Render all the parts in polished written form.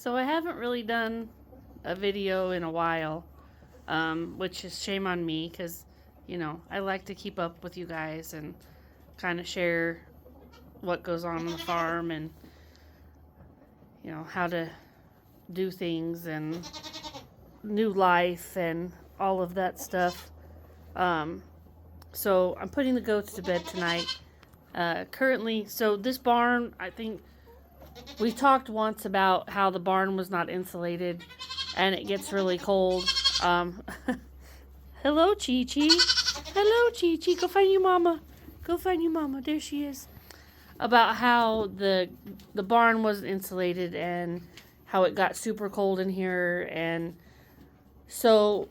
So I haven't really done a video in a while, which is shame on me because, I like to keep up with you guys and kind of share what goes on the farm and, how to do things and new life and all of that stuff. So I'm putting the goats to bed tonight. Currently, so this barn, I think we talked once about how the barn was not insulated and it gets really cold. Hello, Chi-Chi. Hello, Chi-Chi. Go find your mama. Go find your mama. There she is. About how the barn wasn't insulated and how it got super cold in here. And so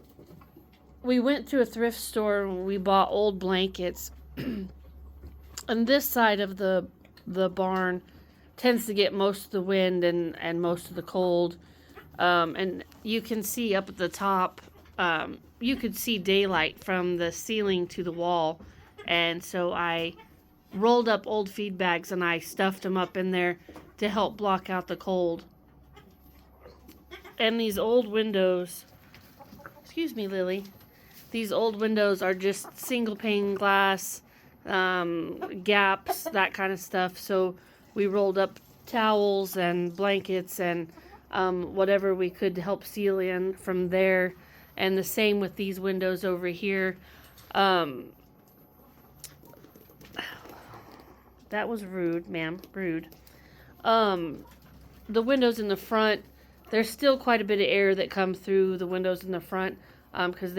we went to a thrift store and we bought old blankets. On this side of the barn tends to get most of the wind and most of the cold. And you can see up at the top, you could see daylight from the ceiling to the wall. And so I rolled up old feed bags and I stuffed them up in there to help block out the cold. And these old windows, excuse me, Lily, these old windows are just single pane glass, gaps, that kind of stuff. So we rolled up towels and blankets and whatever we could to help seal in from there. And the same with these windows over here. That was rude, ma'am. Rude. The windows in the front, there's still quite a bit of air that comes through the windows in the front because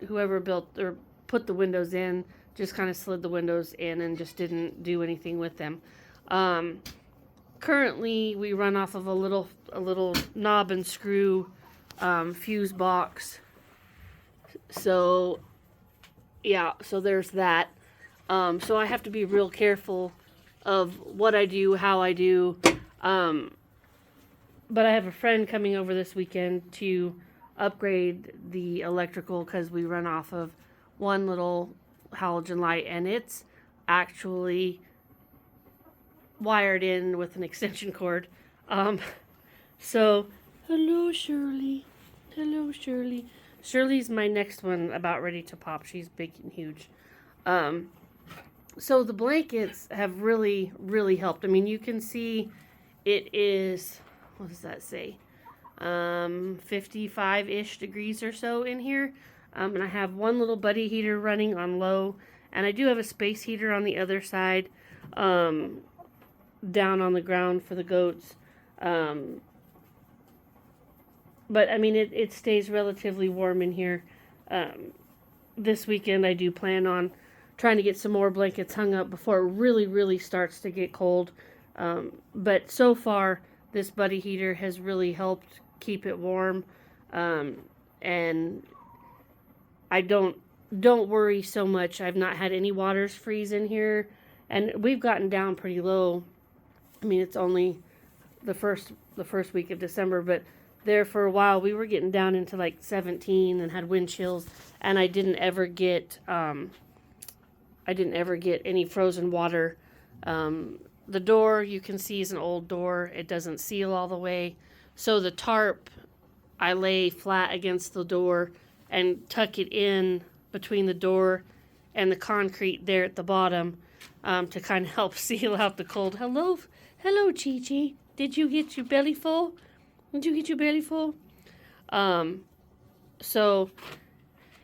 whoever built or put the windows in just kind of slid the windows in and just didn't do anything with them. Currently, we run off of a little knob and screw fuse box. So, yeah, so there's that. So I have to be real careful of what I do, how I do. But I have a friend coming over this weekend to upgrade the electrical because we run off of one little halogen light and it's actually wired in with an extension cord. So hello, Shirley. Hello, Shirley. Shirley's my next one about ready to pop. She's big and huge. So the blankets have really, really helped. I mean, you can see it is, what does that say? 55-ish degrees or so in here. And I have one little buddy heater running on low. And I do have a space heater on the other side, down on the ground for the goats. But, I mean, it stays relatively warm in here. This weekend I do plan on trying to get some more blankets hung up before it really, really starts to get cold. But so far, this buddy heater has really helped keep it warm. And I don't worry so much. I've not had any waters freeze in here. And we've gotten down pretty low. I mean, it's only the first week of December, but there for a while we were getting down into like 17 and had wind chills, and I didn't ever get any frozen water. The door you can see is an old door. It doesn't seal all the way. So the tarp, I lay flat against the door and tuck it in between the door and the concrete there at the bottom to kind of help seal out the cold. Hello, Chi-Chi. Did you get your belly full? Did you get your belly full? So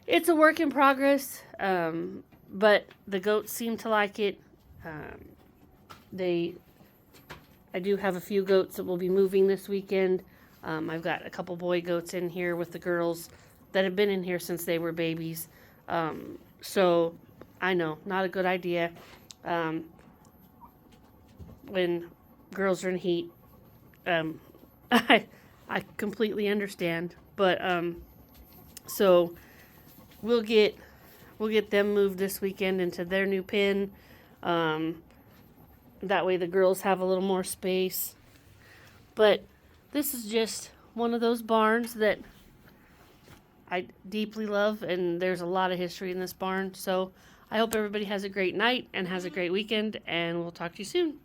it's a work in progress, but the goats seem to like it. I do have a few goats that will be moving this weekend. I've got a couple boy goats in here with the girls that have been in here since they were babies. So I know, not a good idea. When girls are in heat, I completely understand. But so we'll get them moved this weekend into their new pen. That way the girls have a little more space. But this is just one of those barns that I deeply love, and there's a lot of history in this barn. So I hope everybody has a great night and has a great weekend, and we'll talk to you soon.